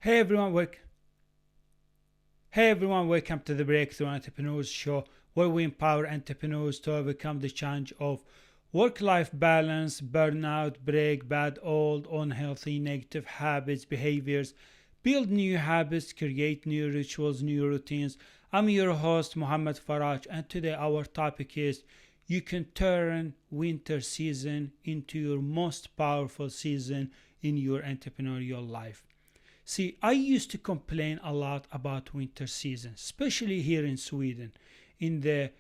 Hey everyone, welcome to the Breakthrough Entrepreneurs Show, where we empower entrepreneurs to overcome the challenge of work-life balance, burnout, break bad, old, unhealthy, negative habits, behaviors, build new habits, create new rituals, new routines. I'm your host, Muhammad Faraj, and today our topic is you can turn winter season into your most powerful season in your entrepreneurial life. See, I used to complain a lot about winter season, especially here in Sweden, in the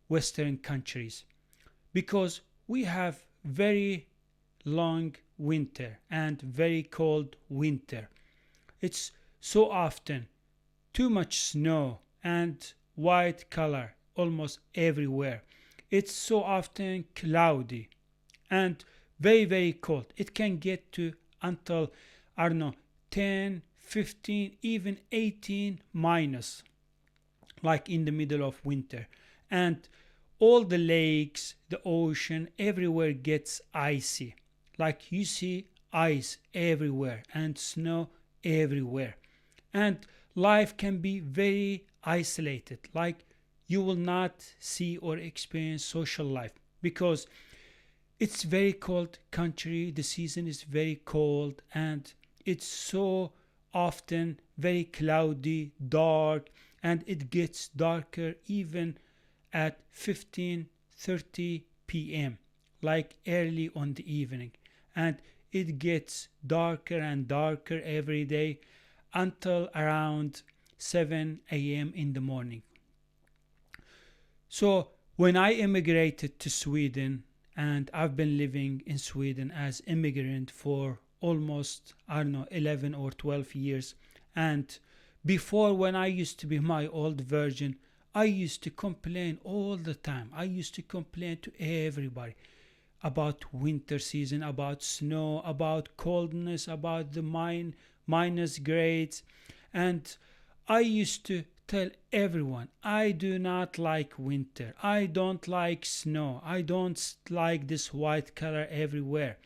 Western countries, because we have very long winter and very cold winter. It's so often too much snow and white color almost everywhere. It's so often cloudy and very cold. It can get to until, I don't know, 10, 15, even 18 minus, like in the middle of winter. And all the lakes, the ocean, everywhere gets icy. Like you see ice everywhere and snow everywhere. And life can be very isolated. Like you will not see or experience social life because it's very cold country, the season is very cold, and it's so often very cloudy, dark, and it gets darker even at 15:30 p.m., like early on the evening. And it gets darker and darker every day until around 7 a.m. in the morning. So when I immigrated to Sweden, and I've been living in Sweden as immigrant for almost, I don't know, 11 or 12 years. And before, when I used to be my old version, I used to complain all the time. I used to complain to everybody about winter season, about snow, about coldness, about the minus grades. And I used to tell everyone I do not like winter. I don't like snow. I don't like this white color everywhere.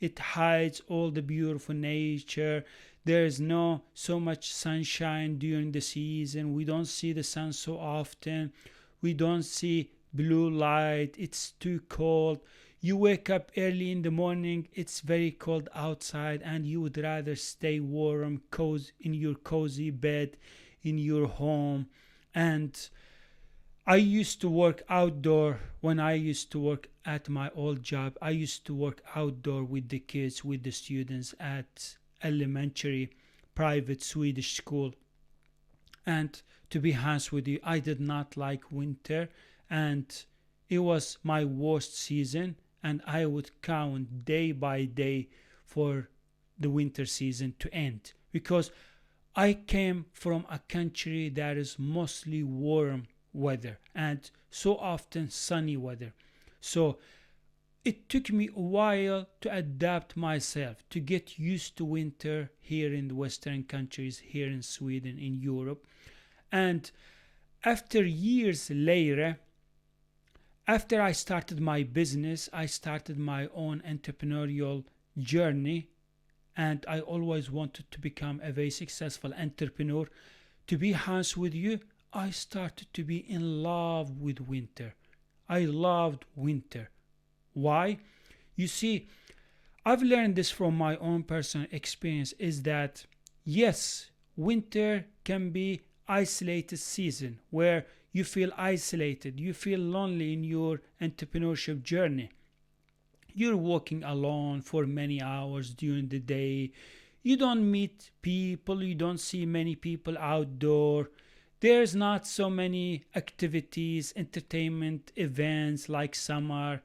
It hides all the beautiful nature. There's no so much sunshine during the season. We don't see the sun so often. We don't see blue light. It's too cold. You wake up early in the morning, it's very cold outside, and you would rather stay warm, cozy in your cozy bed in your home. And I used to work outdoor when I used to work at my old job. I used to work outdoor with the kids, with the students at elementary private Swedish school. And to be honest with you, I did not like winter, and it was my worst season. And I would count day by day for the winter season to end because I came from a country that is mostly warm weather and so often sunny weather. So it took me a while to adapt myself, to get used to winter here in the Western countries, here in Sweden, in Europe. And after years later, after I started my business, I started my own entrepreneurial journey, and I always wanted to become a very successful entrepreneur. To be honest with you, I started to be in love with winter. I loved winter. Why? You see, I've learned this from my own personal experience is that yes, winter can be isolated season where you feel isolated, you feel lonely in your entrepreneurship journey. You're walking alone for many hours during the day. You don't meet people, you don't see many people outdoor. There's not so many activities, entertainment events like summer.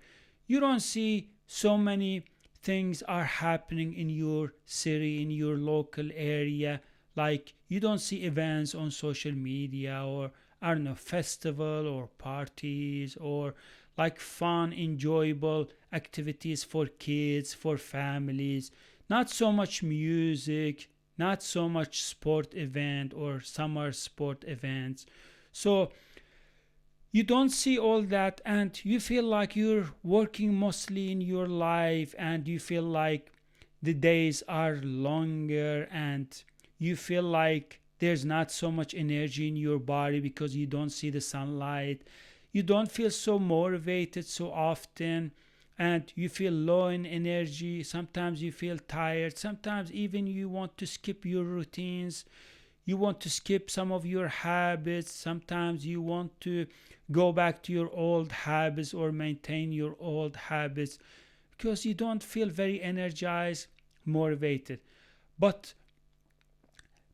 You don't see so many things are happening in your city, in your local area. Like you don't see events on social media or I don't know, festival or parties or like fun, enjoyable activities for kids, for families. Not so much music, not so much sport event or summer sport events. So you don't see all that and you feel like you're working mostly in your life and you feel like the days are longer and you feel like there's not so much energy in your body because you don't see the sunlight. You don't feel so motivated so often, and you feel low in energy. Sometimes you feel tired. Sometimes even you want to skip your routines. You want to skip some of your habits. Sometimes you want to go back to your old habits or maintain your old habits because you don't feel very energized, motivated. But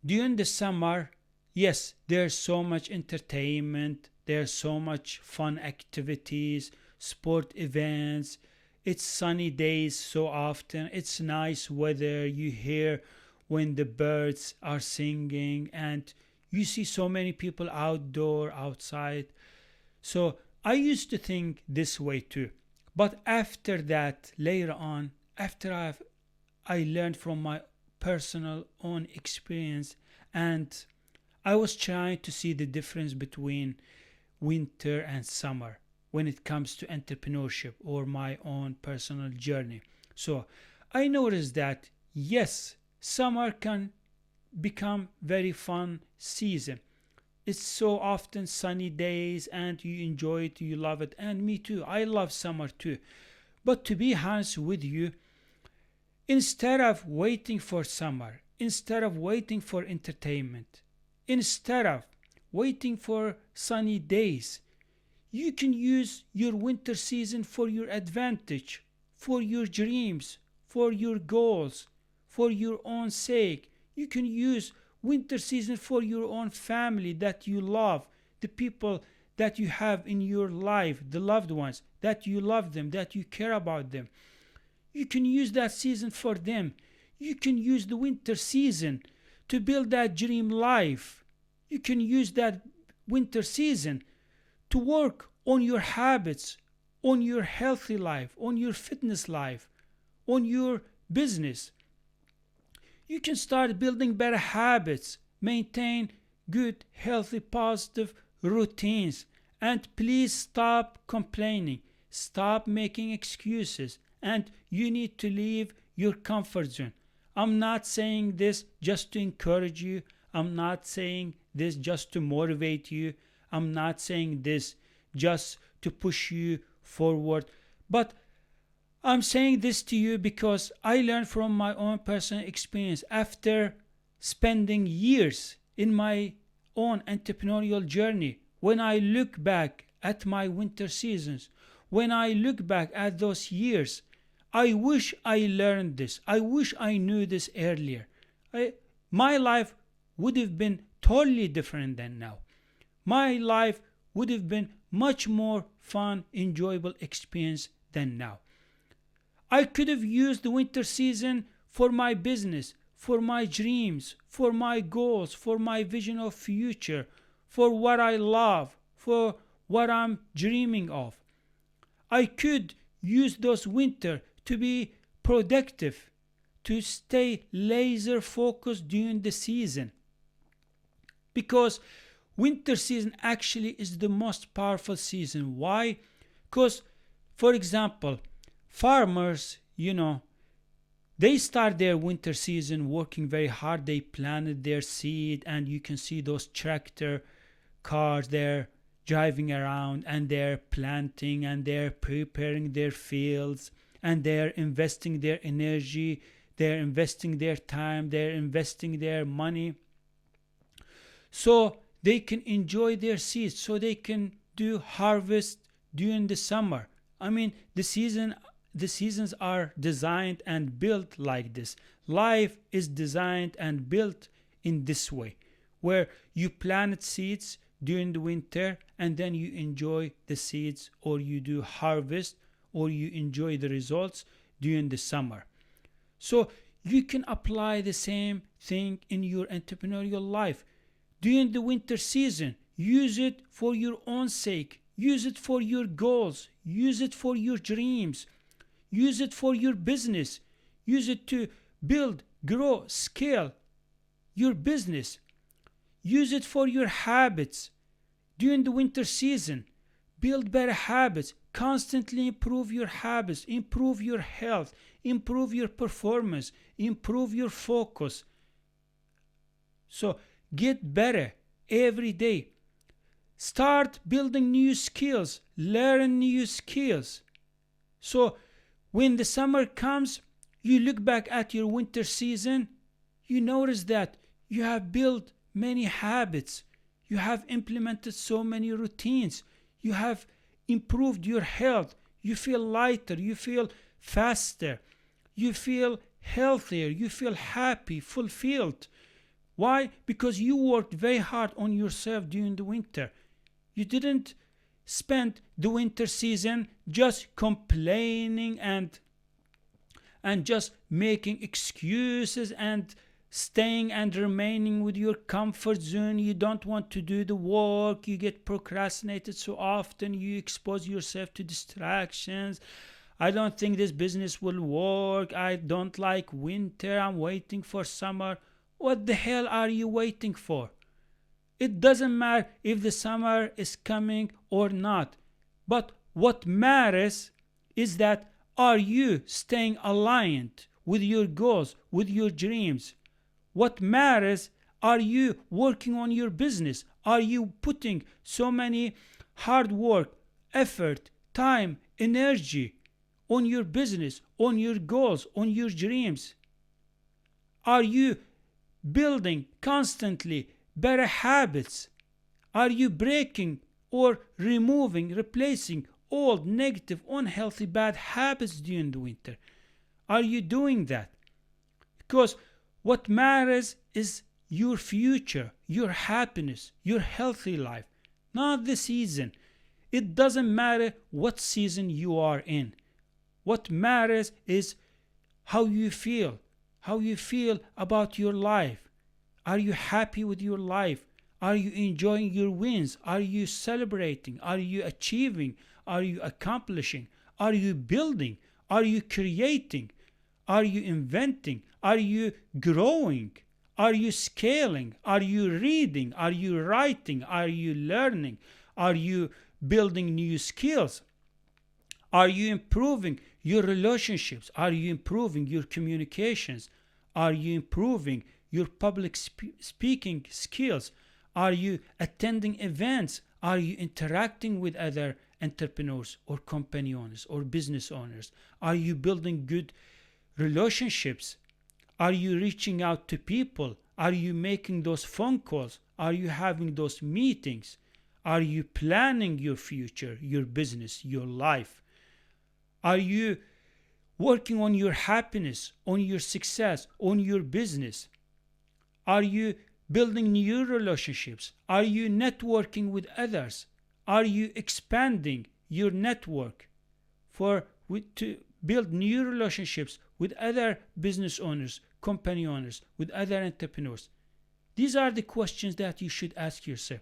during the summer, yes, there's so much entertainment, there's so much fun activities, sport events. It's sunny days so often. It's nice weather. You hear when the birds are singing, and you see so many people outdoor, outside. So I used to think this way too. But after that, later on, after I learned from my personal own experience, and I was trying to see the difference between winter and summer when it comes to entrepreneurship or my own personal journey. So I noticed that yes, summer can become very fun season. It's so often sunny days and you enjoy it, you love it, and me too. I love summer too. But to be honest with you, instead of waiting for summer, instead of waiting for entertainment, instead of waiting for sunny days, you can use your winter season for your advantage, for your dreams, for your goals, for your own sake. You can use winter season for your own family that you love, the people that you have in your life, the loved ones that you love them, that you care about them. You can use that season for them. You can use the winter season to build that dream life. You can use that winter season to work on your habits, on your healthy life, on your fitness life, on your business. You can start building better habits, maintain good, healthy, positive routines, and please stop complaining. Stop making excuses, and you need to leave your comfort zone. I'm not saying this just to encourage you. I'm not saying this just to motivate you. I'm not saying this just to push you forward. But I'm saying this to you because I learned from my own personal experience after spending years in my own entrepreneurial journey. When I look back at my winter seasons, when I look back at those years, I wish I learned this. I wish I knew this earlier. My life would have been totally different than now. My life would have been much more fun, enjoyable experience than now. I could have used the winter season for my business, for my dreams, for my goals, for my vision of future, for what I love, for what I'm dreaming of. I could use those winter to be productive, to stay laser focused during the season. Because winter season actually is the most powerful season. Why? Because, for example, farmers, they start their winter season working very hard. They planted their seed, and you can see those tractor cars there driving around, and they're planting, and they're preparing their fields, and they're investing their energy, they're investing their time, they're investing their money, so they can enjoy their seeds, so they can do harvest during the summer. I mean, the seasons are designed and built like this. Life is designed and built in this way, where you plant seeds during the winter, and then you enjoy the seeds, or you do harvest, or you enjoy the results during the summer. So you can apply the same thing in your entrepreneurial life. During the winter season, use it for your own sake. Use it for your goals. Use it for your dreams. Use it for your business. Use it to build, grow, scale your business. Use it for your habits. During the winter season, build better habits. Constantly improve your habits. Improve your health. Improve your performance. Improve your focus. So get better every day. Start building new skills, learn new skills. So when the summer comes, you look back at your winter season, you notice that you have built many habits, you have implemented so many routines, you have improved your health, you feel lighter, you feel faster, you feel healthier, you feel happy, fulfilled. Why? Because you worked very hard on yourself during the winter. You didn't spend the winter season just complaining and just making excuses and staying and remaining with your comfort zone. You don't want to do the work, you get procrastinated so often, you expose yourself to distractions. I don't think this business will work, I don't like winter, I'm waiting for summer. What the hell are you waiting for? It doesn't matter if the summer is coming or not, but what matters is that are you staying aligned with your goals, with your dreams? What matters, are you working on your business? Are you putting so many hard work, effort, time, energy on your business, on your goals, on your dreams? Are you building constantly better habits? Are you breaking or removing, replacing old, negative, unhealthy, bad habits during the winter? Are you doing that? Because what matters is your future, your happiness, your healthy life, not the season. It doesn't matter what season you are in. What matters is how you feel about your life. Are you happy with your life? Are you enjoying your wins? Are you celebrating? Are you achieving? Are you accomplishing? Are you building? Are you creating? Are you inventing? Are you growing? Are you scaling? Are you reading? Are you writing? Are you learning? Are you building new skills? Are you improving your relationships? Are you improving your communications? Are you improving your public speaking skills? Are you attending events? Are you interacting with other entrepreneurs or company owners or business owners? Are you building good relationships? Are you reaching out to people? Are you making those phone calls? Are you having those meetings? Are you planning your future, your business, your life? Are you working on your happiness, on your success, on your business? Are you building new relationships? Are you networking with others? Are you expanding your network to build new relationships with other business owners, company owners, with other entrepreneurs? These are the questions that you should ask yourself.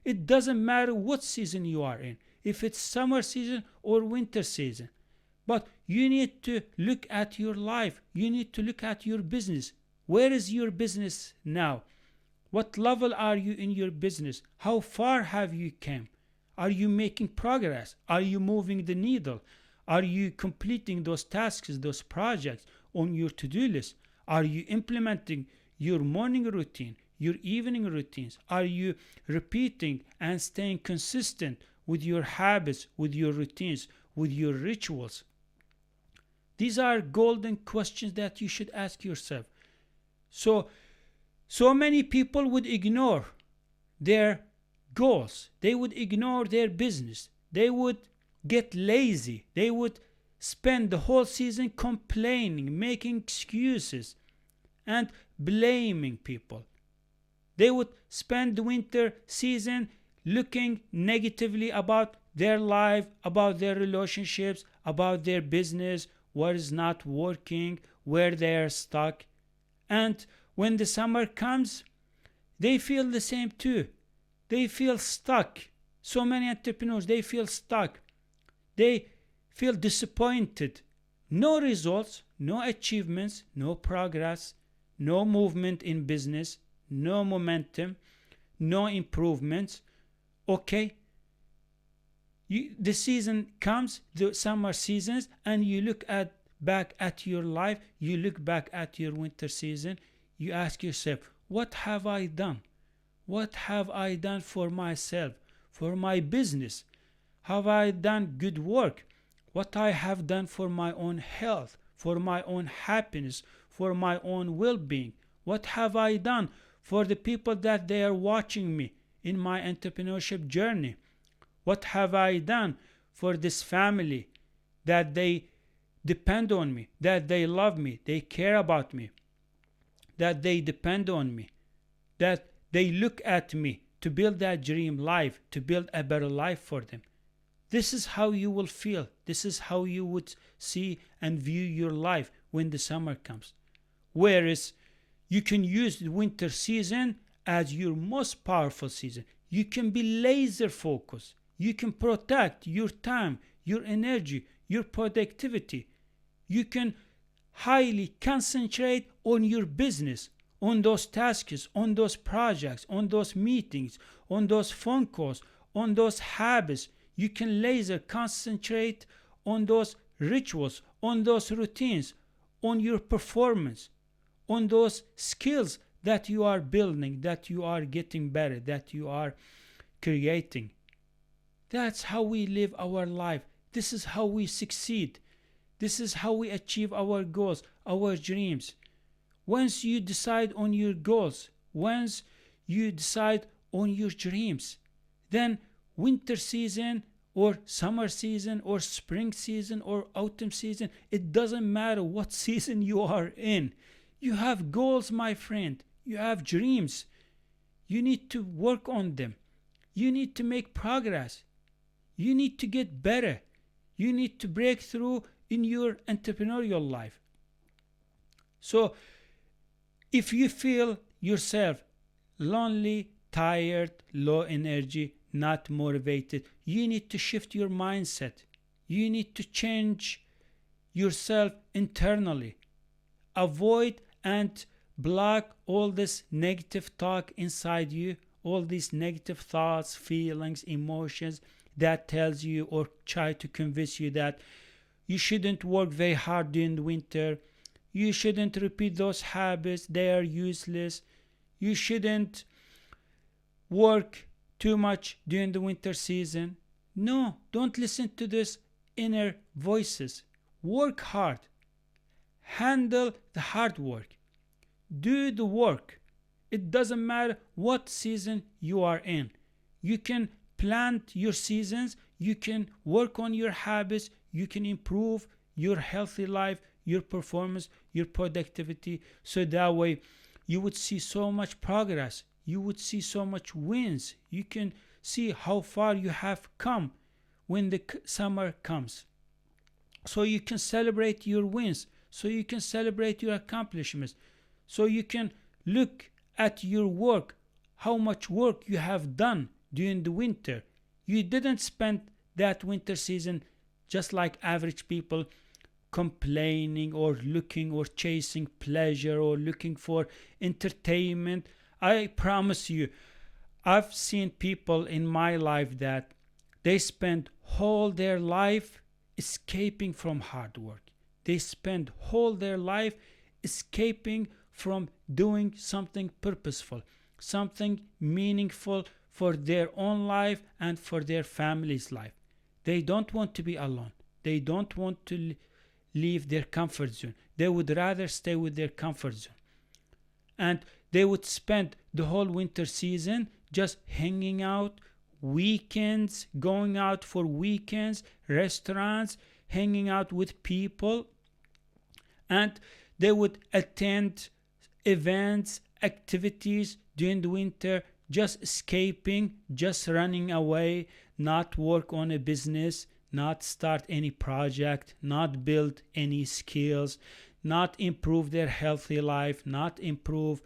It doesn't matter what season you are in, if it's summer season or winter season. But you need to look at your life. You need to look at your business. Where is your business now? What level are you in your business? How far have you come? Are you making progress? Are you moving the needle? Are you completing those tasks, those projects on your to-do list? Are you implementing your morning routine, your evening routines? Are you repeating and staying consistent with your habits, with your routines, with your rituals? These are golden questions that you should ask yourself. So many people would ignore their goals. They would ignore their business. They would get lazy. They would spend the whole season complaining, making excuses, and blaming people. They would spend the winter season looking negatively about their life, about their relationships, about their business, what is not working, where they are stuck. And when the summer comes, they feel the same too. They feel stuck. So many entrepreneurs, they feel stuck. They feel disappointed. No results, no achievements, no progress, no movement in business, no momentum, no improvements. Okay? The season comes, the summer seasons, and you look back at your life, you look back at your winter season, you ask yourself, What have I done? What have I done for myself, for my business? Have I done good work? What I have done for my own health, for my own happiness, for my own well-being? What have I done for the people that they are watching me in my entrepreneurship journey? What have I done for this family that they depend on me, that they love me, they care about me, that they depend on me, that they look at me to build that dream life, to build a better life for them? This is how you will feel. This is how you would see and view your life when the summer comes. Whereas you can use the winter season as your most powerful season. You can be laser focused. You can protect your time, your energy, your productivity. You can highly concentrate on your business, on those tasks, on those projects, on those meetings, on those phone calls, on those habits. You can laser concentrate on those rituals, on those routines, on your performance, on those skills that you are building, that you are getting better, that you are creating. That's how we live our life. This is how we succeed. This is how we achieve our goals, our dreams. Once you decide on your goals, once you decide on your dreams, then winter season or summer season or spring season or autumn season, it doesn't matter what season you are in. You have goals, my friend. You have dreams. You need to work on them. You need to make progress. You need to get better. You need to break through in your entrepreneurial life. So, if you feel yourself lonely, tired, low energy, not motivated, you need to shift your mindset. You need to change yourself internally. Avoid and block all this negative talk inside you, all these negative thoughts, feelings, emotions that tells you or try to convince you that you shouldn't work very hard during the winter. You shouldn't repeat those habits. They are useless. You shouldn't work too much during the winter season. No, don't listen to these inner voices. Work hard. Handle the hard work. Do the work. It doesn't matter what season you are in. You can plan your seasons. You can work on your habits. You can improve your healthy life, your performance, your productivity. So that way you would see so much progress. You would see so much wins. You can see how far you have come when the summer comes. So you can celebrate your wins. So you can celebrate your accomplishments. So you can look at your work, how much work you have done during the winter. You didn't spend that winter season just like average people, complaining or looking or chasing pleasure or looking for entertainment. I promise you, I've seen people in my life that they spend whole their life escaping from hard work. They spend whole their life escaping from doing something purposeful, something meaningful for their own life and for their family's life. They don't want to be alone. They don't want to leave their comfort zone. They would rather stay with their comfort zone. And they would spend the whole winter season just hanging out, weekends, going out for weekends, restaurants, hanging out with people. And they would attend events, activities during the winter, just escaping, just running away, not work on a business, not start any project, not build any skills, not improve their healthy life, not improve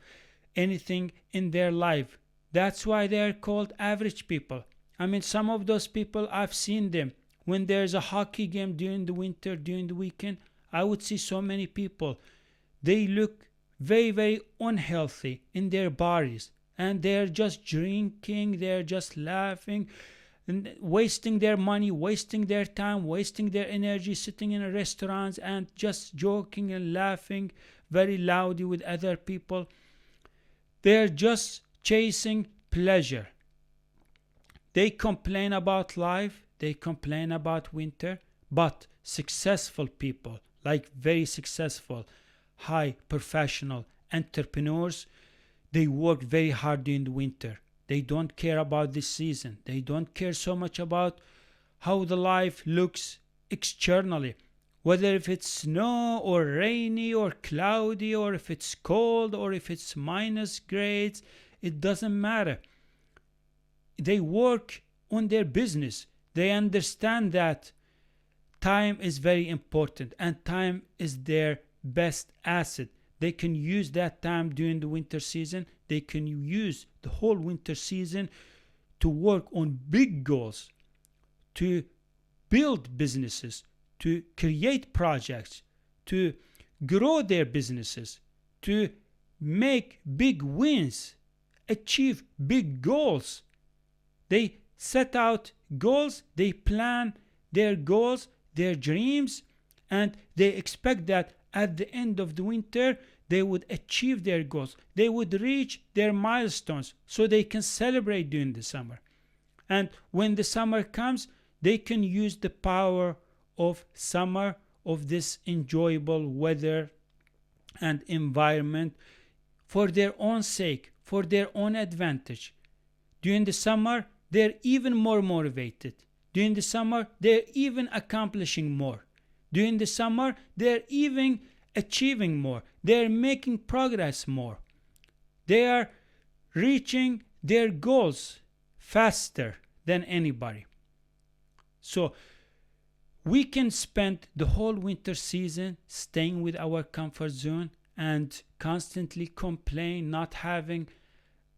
anything in their life. That's why they are called average people. I mean, some of those people, I've seen them. When there's a hockey game during the winter, during the weekend, I would see so many people. They look very, very unhealthy in their bodies. And they're just drinking, they're just laughing, and wasting their money, wasting their time, wasting their energy, sitting in restaurants and just joking and laughing very loudly with other people. They're just chasing pleasure. They complain about life, they complain about winter, but successful people, like very successful, high professional entrepreneurs, they work very hard during the winter. They don't care about this season. They don't care so much about how the life looks externally. Whether if it's snow or rainy or cloudy or if it's cold or if it's minus grades, it doesn't matter. They work on their business. They understand that time is very important and time is their best asset. They can use that time during the winter season. They can use the whole winter season to work on big goals, to build businesses, to create projects, to grow their businesses, to make big wins, achieve big goals. They set out goals, they plan their goals, their dreams, and they expect that at the end of the winter they would achieve their goals. They would reach their milestones so they can celebrate during the summer. And when the summer comes, they can use the power of summer, of this enjoyable weather and environment for their own sake, for their own advantage. During the summer, they're even more motivated. During the summer, they're even accomplishing more. During the summer, they're even achieving more. They're making progress more. They are reaching their goals faster than anybody. So we can spend the whole winter season staying with our comfort zone and constantly complain not having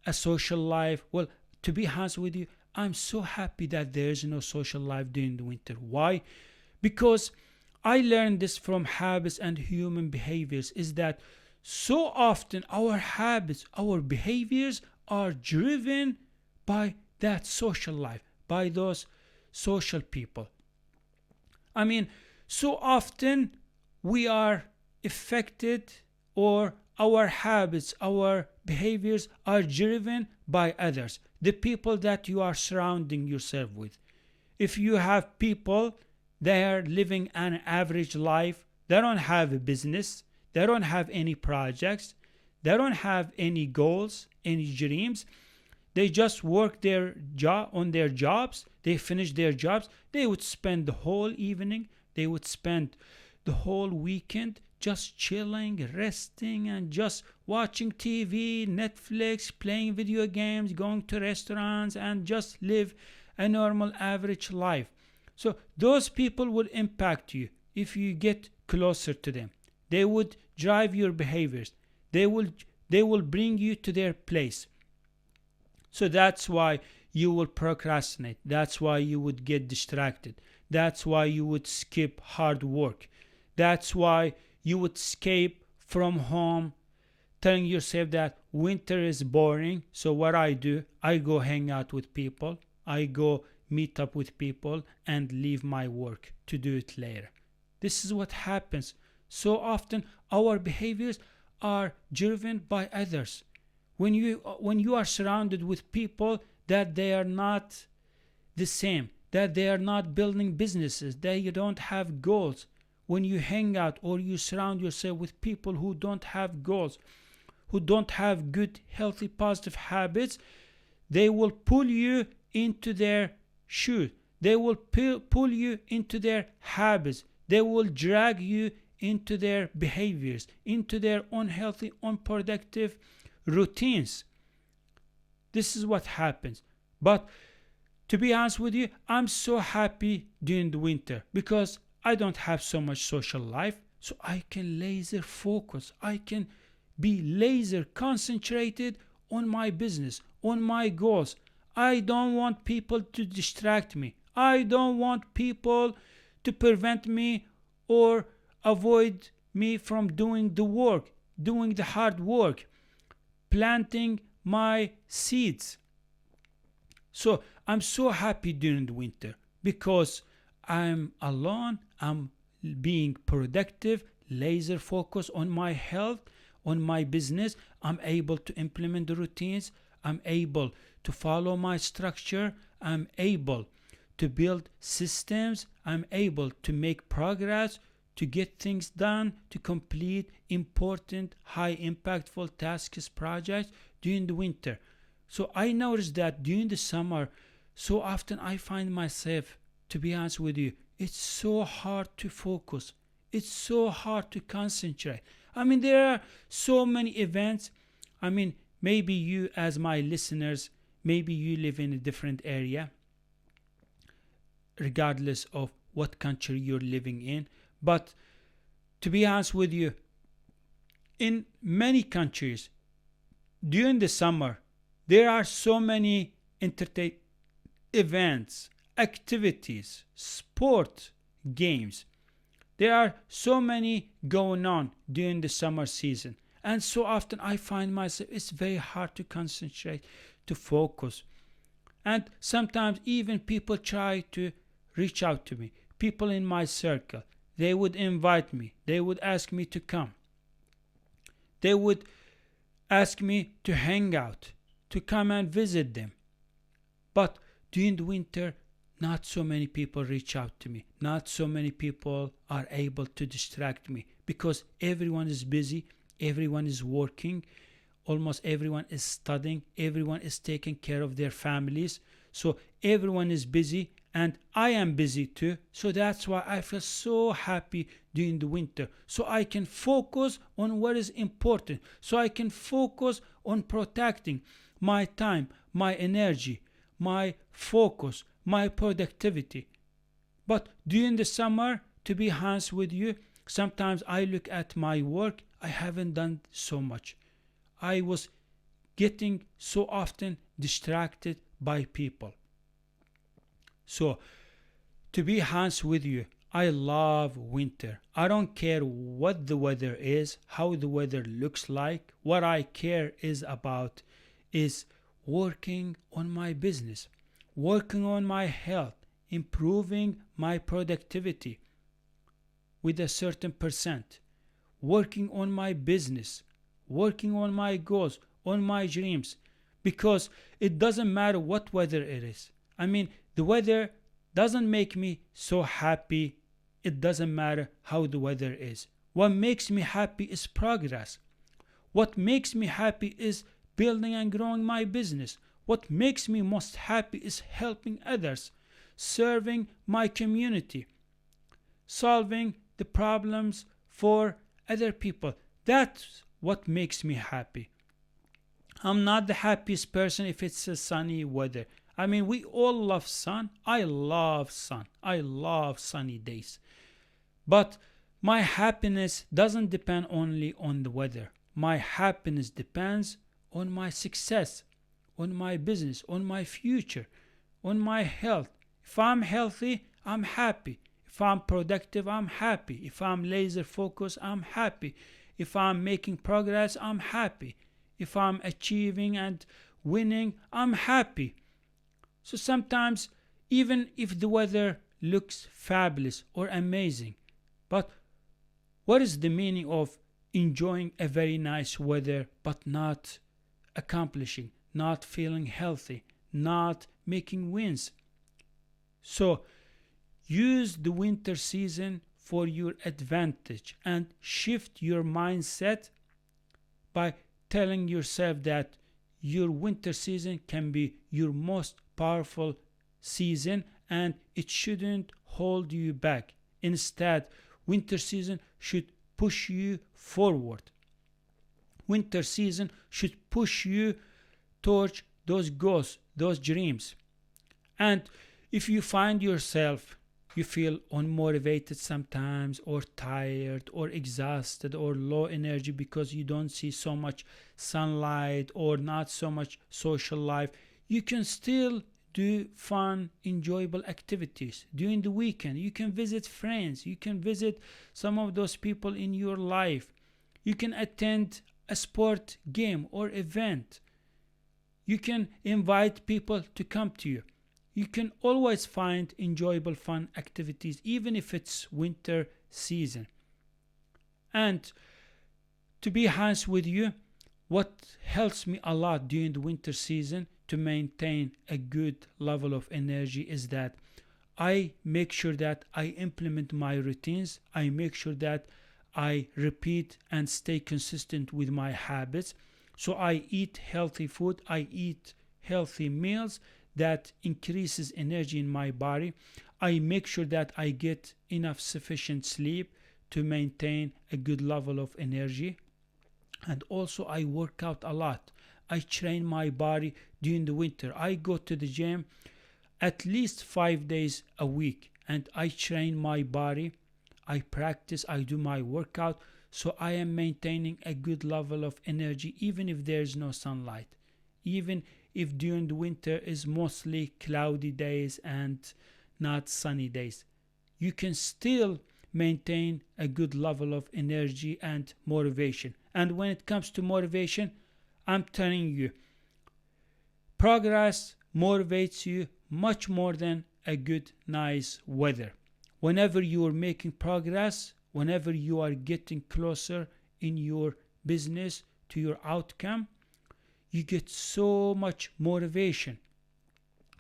a social life. Well, to be honest with you, I'm so happy that there is no social life during the winter. Why? Because I learned this from habits and human behaviors, is that so often our habits, our behaviors are driven by that social life, by those social people. I mean, so often we are affected, or our habits, our behaviors are driven by others, the people that you are surrounding yourself with. If you have people that are living an average life, they don't have a business, they don't have any projects, they don't have any goals, any dreams. They just work their job on their jobs. They finish their jobs. They would spend the whole evening. They would spend the whole weekend just chilling, resting, and just watching TV, Netflix, playing video games, going to restaurants, and just live a normal average life. So those people will impact you if you get closer to them. They would drive your behaviors. They will bring you to their place. So that's why you will procrastinate. That's why you would get distracted. That's why you would skip hard work. That's why you would escape from home, telling yourself that winter is boring. So what I do, I go hang out with people. I go meet up with people and leave my work to do it later. This is what happens. So often our behaviors are driven by others. When you are surrounded with people that they are not the same, that they are not building businesses, that you don't have goals, when you hang out or you surround yourself with people who don't have goals, who don't have good, healthy, positive habits, they will pull you into their shoes. They will pull you into their habits. They will drag you into their behaviors, into their unhealthy, unproductive routines. This is what happens. But to be honest with you, I'm so happy during the winter because I don't have so much social life, so I can laser focus. I can be laser concentrated on my business, on my goals. I don't want people to distract me. I don't want people to prevent me or avoid me from doing the work, doing the hard work, planting my seeds. So I'm so happy during the winter because I'm alone. I'm being productive, laser focused on my health, on my business. I'm able to implement the routines. I'm able to follow my structure. I'm able to build systems. I'm able to make progress, to get things done, to complete important, high impactful tasks, projects during the winter. So I noticed that during the summer, so often I find myself, to be honest with you, it's so hard to focus. It's so hard to concentrate. I mean, there are so many events. I mean, maybe you, as my listeners, maybe you live in a different area, regardless of what country you're living in. But to be honest with you, in many countries, during the summer, there are so many entertainment events, activities, sport, games. There are so many going on during the summer season. And so often I find myself, it's very hard to concentrate, to focus. And sometimes even people try to reach out to me. People in my circle, they would invite me. They would ask me to come. They would ask me to hang out, to come and visit them. But during the winter, not so many people reach out to me. Not so many people are able to distract me because everyone is busy, everyone is working, almost everyone is studying, everyone is taking care of their families. So everyone is busy and I am busy too. So that's why I feel so happy during the winter. So I can focus on what is important. So I can focus on protecting my time, my energy, my focus, my productivity. But during the summer, to be honest with you, sometimes I look at my work, I haven't done so much. I was getting so often distracted by people. So, to be honest with you, I love winter. I don't care what the weather is, how the weather looks like. What I care is about is working on my business, working on my health, improving my productivity with a certain percent, working on my business, working on my goals, on my dreams, because it doesn't matter what weather it is. I mean, the weather doesn't make me so happy. It doesn't matter how the weather is. What makes me happy is progress. What makes me happy is building and growing my business. What makes me most happy is helping others, serving my community, solving the problems for other people. That's what makes me happy. I'm not the happiest person if it's a sunny weather. I mean, we all love sun. I love sun. I love sunny days. But my happiness doesn't depend only on the weather. My happiness depends on my success, on my business, on my future, on my health. If I'm healthy, I'm happy. If I'm productive, I'm happy. If I'm laser focused, I'm happy. If I'm making progress, I'm happy. If I'm achieving and winning, I'm happy. So sometimes, even if the weather looks fabulous or amazing, but what is the meaning of enjoying a very nice weather but not accomplishing, not feeling healthy, not making wins? So use the winter season for your advantage and shift your mindset by telling yourself that your winter season can be your most powerful season and it shouldn't hold you back. Instead, winter season should push you forward. Winter season should push you towards those goals, those dreams. And if you find yourself, you feel unmotivated sometimes, or tired, or exhausted, or low energy because you don't see so much sunlight or not so much social life, you can still do fun, enjoyable activities during the weekend. You can visit friends. You can visit some of those people in your life. You can attend a sport game or event. You can invite people to come to you. You can always find enjoyable fun activities even if it's winter season. And to be honest with you, what helps me a lot during the winter season to maintain a good level of energy is that I make sure that I implement my routines. I make sure that I repeat and stay consistent with my habits. So I eat healthy food. I eat healthy meals that increases energy in my body. I make sure that I get enough sufficient sleep to maintain a good level of energy. And also I work out a lot. I train my body during the winter. I go to the gym at least 5 days a week and I train my body. I practice, I do my workout, so I am maintaining a good level of energy even if there's no sunlight, even if during the winter is mostly cloudy days and not sunny days. You can still maintain a good level of energy and motivation. And when it comes to motivation, I'm telling you, progress motivates you much more than a good, nice weather. Whenever you are making progress, whenever you are getting closer in your business to your outcome, you get so much motivation.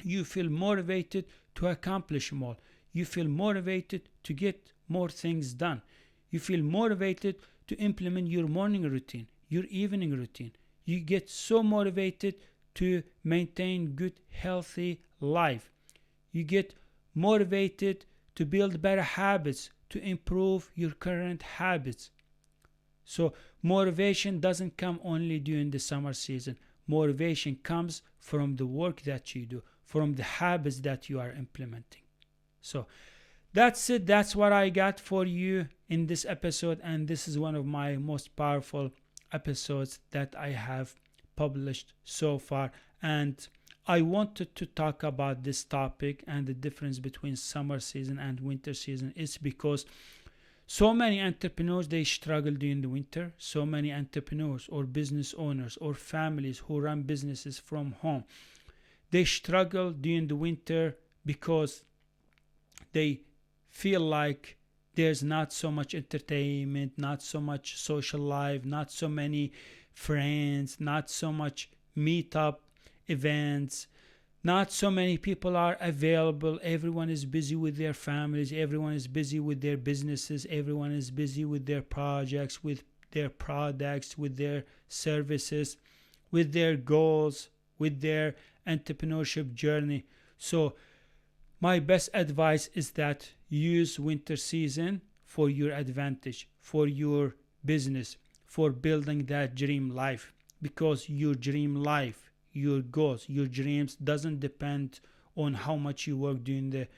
You feel motivated to accomplish more. You feel motivated to get more things done. You feel motivated to implement your morning routine, your evening routine. You get so motivated to maintain good, healthy life. You get motivated to build better habits, to improve your current habits. So motivation doesn't come only during the summer season. Motivation comes from the work that you do, from the habits that you are implementing. So that's it. That's what I got for you in this episode. And this is one of my most powerful episodes that I have published so far. And I wanted to talk about this topic and the difference between summer season and winter season. It's because so many entrepreneurs, they struggle during the winter. So many entrepreneurs or business owners or families who run businesses from home, they struggle during the winter because they feel like there's not so much entertainment, not so much social life, not so many friends, not so much meetup events, not so many people are available. Everyone is busy with their families, everyone is busy with their businesses, everyone is busy with their projects, with their products, with their services, with their goals, with their entrepreneurship journey. So my best advice is that use winter season for your advantage, for your business, for building that dream life, because your dream life, your goals, your dreams doesn't depend on how much you work during the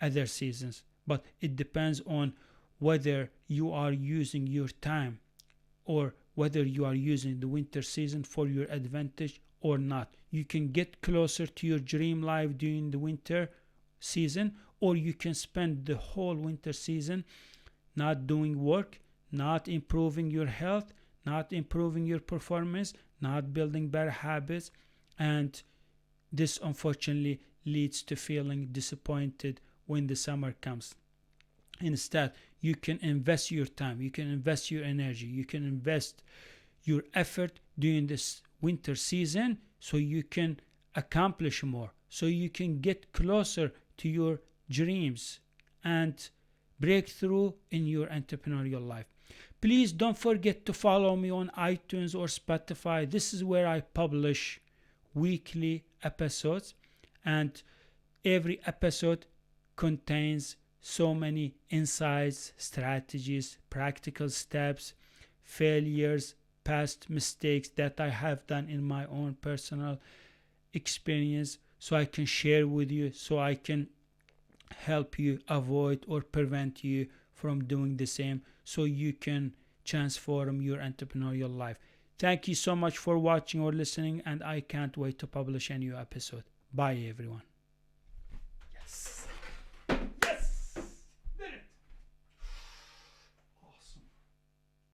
other seasons, but it depends on whether you are using your time or whether you are using the winter season for your advantage or not. You can get closer to your dream life during the winter season, or you can spend the whole winter season not doing work, not improving your health, not improving your performance, not building better habits, and this unfortunately leads to feeling disappointed when the summer comes. Instead, you can invest your time, you can invest your energy, you can invest your effort during this winter season so you can accomplish more, so you can get closer to your dreams and break through in your entrepreneurial life. Please don't forget to follow me on iTunes or Spotify. This is where I publish weekly episodes, and every episode contains so many insights, strategies, practical steps, failures, past mistakes that I have done in my own personal experience, so I can share with you, so I can help you avoid or prevent you from doing the same, so you can transform your entrepreneurial life. Thank you so much for watching or listening, and I can't wait to publish a new episode. Bye everyone.